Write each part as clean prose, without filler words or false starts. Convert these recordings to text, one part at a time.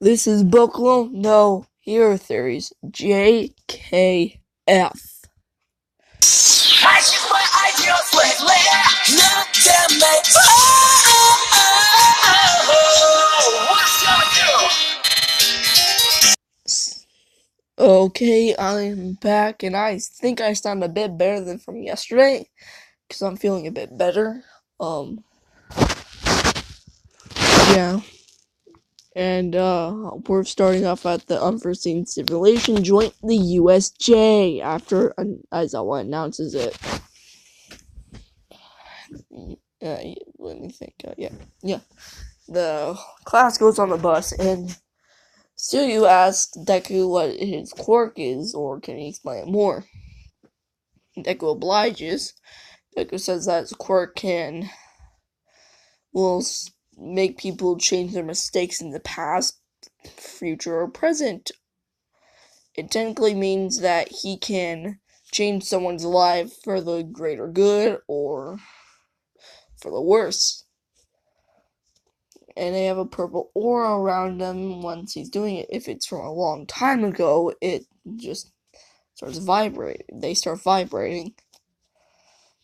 This is Book No Hero Theories, JKF. Okay, I'm back, and I think I sound a bit better than from yesterday, because I'm feeling a bit better. Yeah. And, we're starting off at the Unforeseen Simulation Joint, the USJ, after Aizawa announces it. Let me think, yeah. The class goes on the bus, and Suyu asks Deku what his quirk is, or can he explain it more? Deku obliges. Deku says that his quirk will make people change their mistakes in the past, future, or present. It technically means that he can change someone's life for the greater good or for the worse. And they have a purple aura around them once he's doing it. If it's from a long time ago, it just starts vibrating. They start vibrating.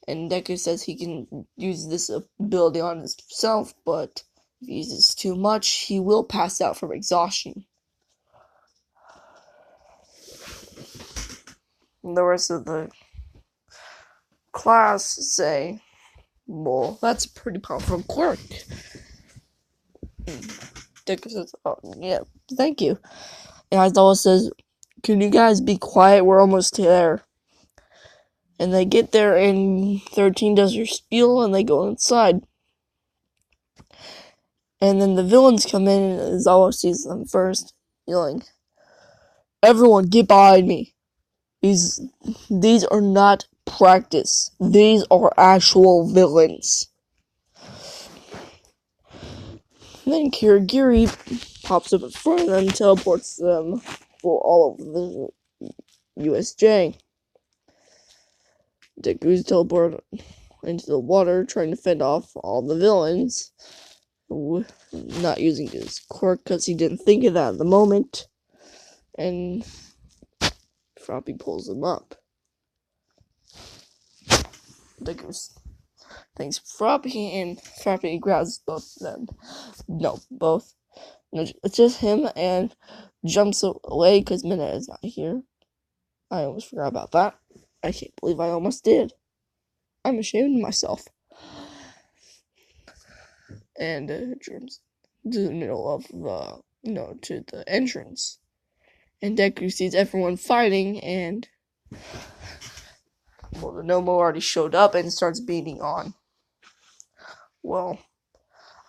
And Deku says he can use this ability on himself, but if he uses too much, he will pass out from exhaustion. And the rest of the class say, well, that's a pretty powerful quirk. Deku says, oh, yeah, thank you. And Aizawa says, can you guys be quiet? We're almost there. And they get there, and 13 does her spiel, and they go inside. And then the villains come in, and Aizawa sees them first, yelling, everyone get behind me. These are not practice. These are actual villains. And then Kirigiri pops up in front of them, teleports them for all of the USJ. Deku's teleported into the water, trying to fend off all the villains. Not using his quirk because he didn't think of that at the moment. And Froppy pulls him up. Deku thanks Froppy, and Froppy grabs both of them. No, both. No, it's just him, and jumps away because Minna is not here. I almost forgot about that. I can't believe I almost did. I'm ashamed of myself. And jumps to the middle of to the entrance. And Deku sees everyone fighting, and well, the Nomo already showed up and starts beating on. Well,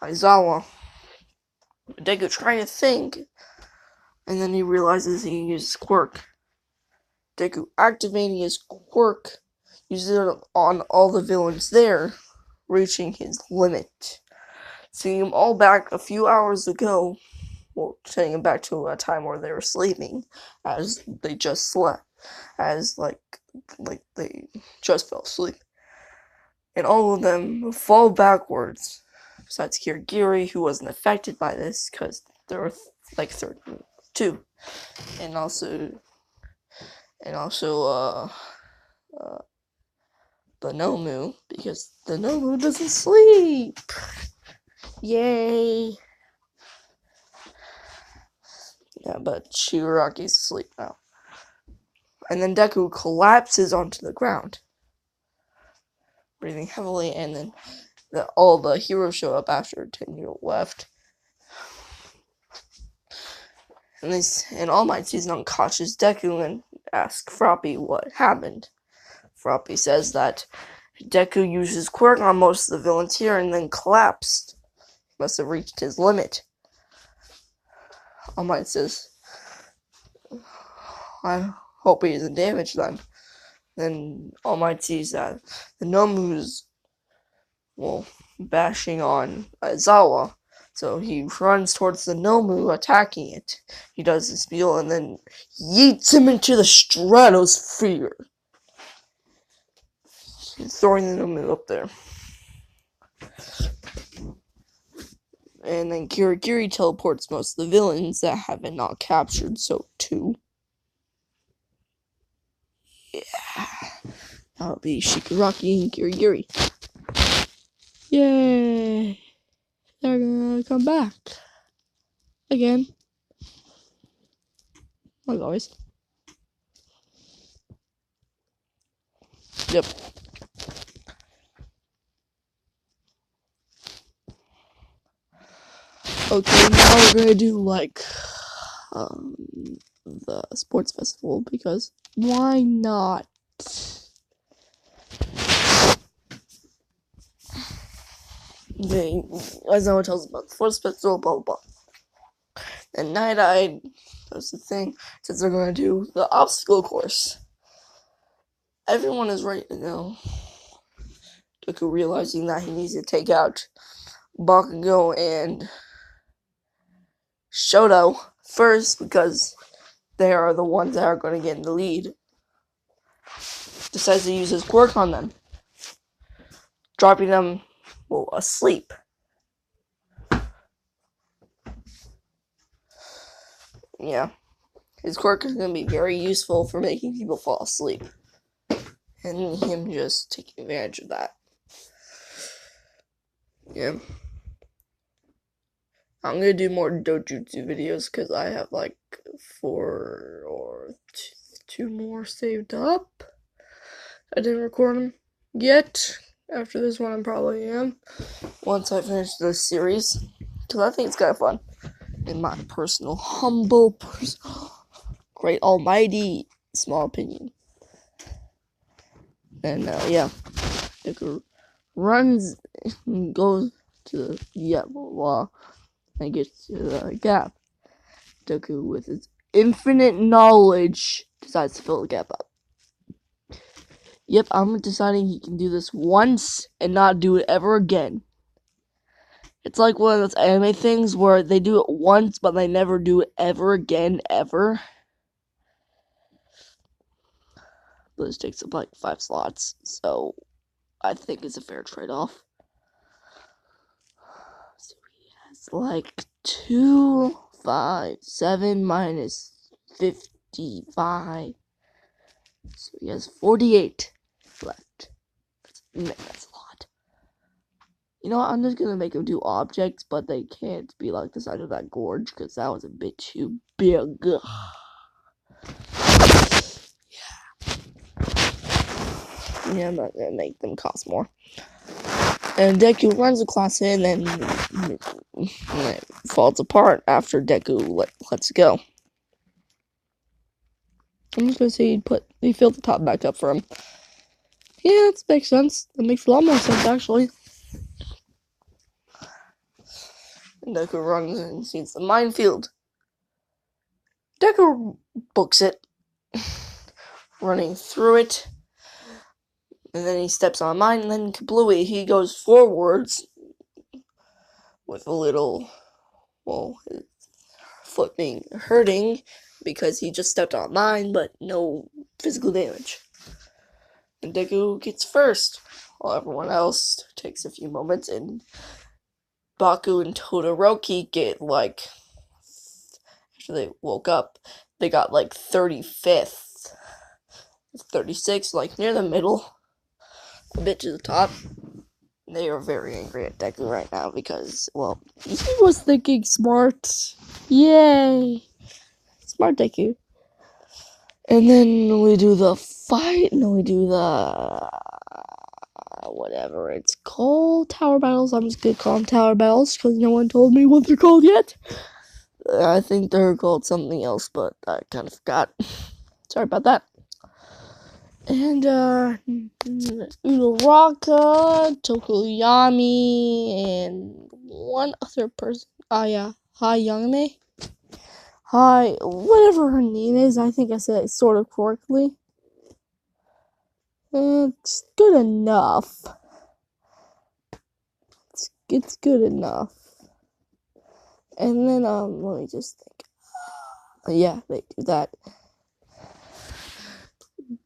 Aizawa, Deku trying to think, and then he realizes he can use his quirk. Deku activating his quirk, uses it on all the villains there, reaching his limit. Seeing them all back a few hours ago, well, sending them back to a time where they were sleeping, as they just slept, as like they just fell asleep. And all of them fall backwards, besides Kirigiri, who wasn't affected by this, because there were like 32. And also, the Nomu, because the Nomu doesn't sleep. Yay! Yeah, but Shigaraki's asleep now. And then Deku collapses onto the ground, breathing heavily, and then all the heroes show up after 10-year left. And All Might sees an unconscious Deku and asks Froppy what happened. Froppy says that Deku used his quirk on most of the villains here and then collapsed. He must have reached his limit. All Might says, I hope he isn't damaged then. Then All Might sees that the Nomu's, bashing on Aizawa. So he runs towards the Nomu, attacking it. He does his spiel and then yeets him into the stratosphere, throwing the Nomu up there. And then Kirigiri teleports most of the villains that have been not captured, so 2. Yeah. That'll be Shigaraki and Kirigiri. Yay! They're gonna come back. Again. Like always. Yep. Okay, now we're gonna do like the sports festival because why not? As no one tells about the sports festival, blah blah blah. And Night-Eyed, that's the thing, since they're gonna do the obstacle course. Everyone is ready to go. Deku realizing that he needs to take out Bakugo and Shoto first because they are the ones that are going to get in the lead. Decides to use his quirk on them, dropping them, well, asleep. Yeah, his quirk is going to be very useful for making people fall asleep, and him just taking advantage of that. Yeah. I'm going to do more Dōjustu videos because I have like 4 or 2 more saved up. I didn't record them yet. After this one, I probably am. Once I finish this series. Because I think it's kind of fun. In my personal, humble, great almighty, small opinion. And, yeah. Deku runs and goes to the yellow wall and gets to the gap. Deku, with his infinite knowledge, decides to fill the gap up. Yep, I'm deciding he can do this once and not do it ever again. It's like one of those anime things where they do it once, but they never do it ever again, ever. But this takes up like 5 slots, so I think it's a fair trade-off. So he has like 2, 5, 7 minus 55. So he has 48 left. That's a lot. You know what? I'm just gonna make him do objects, but they can't be like the size of that gorge because that was a bit too big. Yeah, I'm not gonna make them cost more. And Deku runs the class in and it falls apart after Deku lets go. I'm just gonna say he filled the top back up for him. Yeah, that makes sense. That makes a lot more sense actually. And Deku runs and sees the minefield. Deku books it, running through it. And then he steps on mine, and then kablooey, he goes forwards with a little, well, his foot being hurting because he just stepped on mine, but no physical damage. And Deku gets first, while everyone else takes a few moments, and Baku and Todoroki get like, after they woke up, they got like 35th, 36th, like near the middle. A bit to the top. They are very angry at Deku right now because, well, he was thinking smart. Yay! Smart Deku. And then we do the fight. No, we do the whatever it's called, tower battles. I'm just gonna call them tower battles because no one told me what they're called yet. I think they're called something else, but I kind of forgot. Sorry about that. And, Uraraka, Tokoyami, and one other person. Yeah. Hayame. Hi, whatever her name is. I think I said it sort of correctly. It's good enough. It's good enough. And then, let me just think. Yeah, they do that.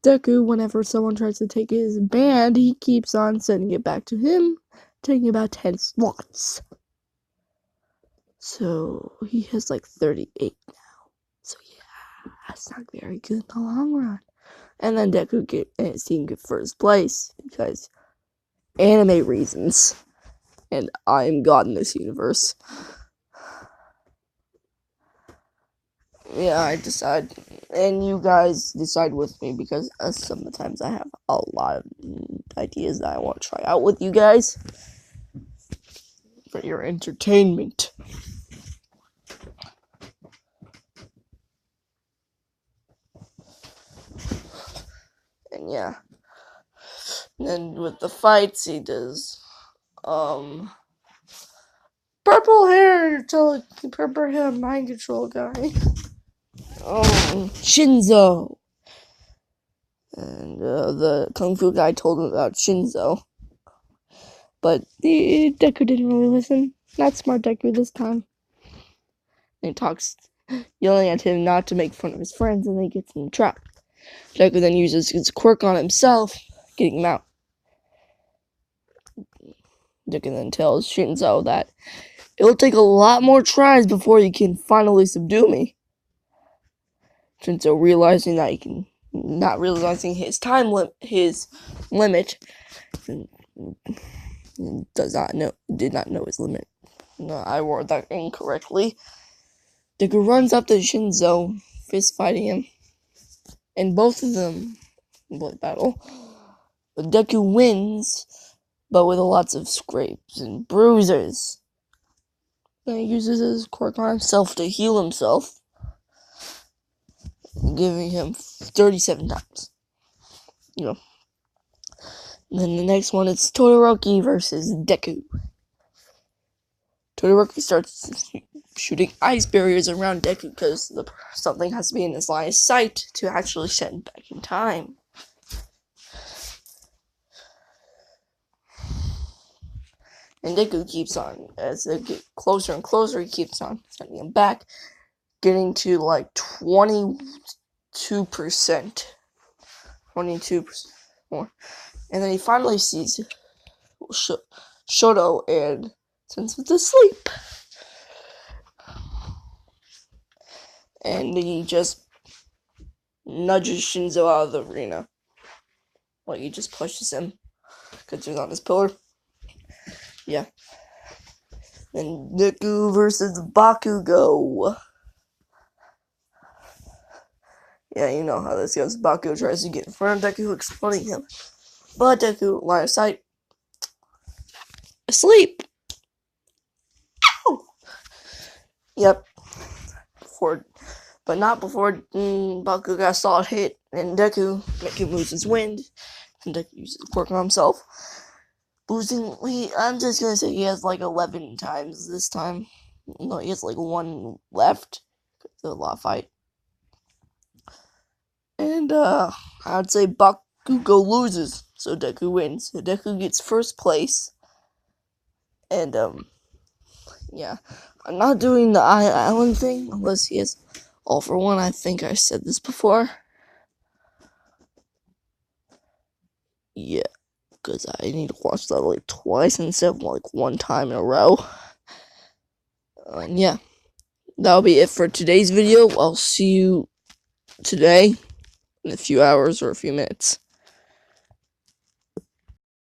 Deku, whenever someone tries to take his band, he keeps on sending it back to him, taking about 10 slots. So he has like 38 now. So yeah, that's not very good in the long run. And then Deku and his team get first place because anime reasons. And I'm God in this universe. Yeah, I decide. And you guys decide with me because sometimes I have a lot of ideas that I want to try out with you guys for your entertainment. And yeah. And then with the fights, he does, purple hair mind control guy. Shinzo. And the kung fu guy told him about Shinzo. But the Deku didn't really listen. Not smart Deku this time. And he talks, yelling at him not to make fun of his friends, and then he gets in trap. Deku then uses his quirk on himself, getting him out. Deku then tells Shinzo that it'll take a lot more tries before he can finally subdue me. Shinzo realizing that he can, not realizing his his limit, did not know his limit. No, I wrote that incorrectly. Deku runs up to Shinzo, fist fighting him, and both of them blood battle. But Deku wins, but with lots of scrapes and bruises. Then he uses his quirk on himself to heal himself, giving him 37 times. You know. And then the next one is Todoroki versus Deku. Todoroki starts shooting ice barriers around Deku because something has to be in his line of sight to actually send back in time. And Deku keeps on, as they get closer and closer, he keeps on sending him back, getting to like 22%. 22% more. And then he finally sees Shoto and sends him to sleep. And he just nudges Shinzo out of the arena. Like, he just pushes him because he's on his pillar. Yeah. Then Deku versus Bakugo. Yeah, you know how this goes. Bakugo tries to get in front of Deku, exploding him. But Deku, line of sight, asleep. Ow! Yep. But not before Bakugo got a solid hit, and Deku loses wind, and Deku uses quirk on himself. I'm just gonna say he has like 11 times this time. No, he has like 1 left. It's a lot of fight. And I'd say Bakugo loses, so Deku wins. So Deku gets first place. And yeah. I'm not doing the island thing unless he has all for one. I think I said this before. Yeah. Because I need to watch that like twice instead of like 1 time in a row. And yeah, that'll be it for today's video. I'll see you today in a few hours or a few minutes.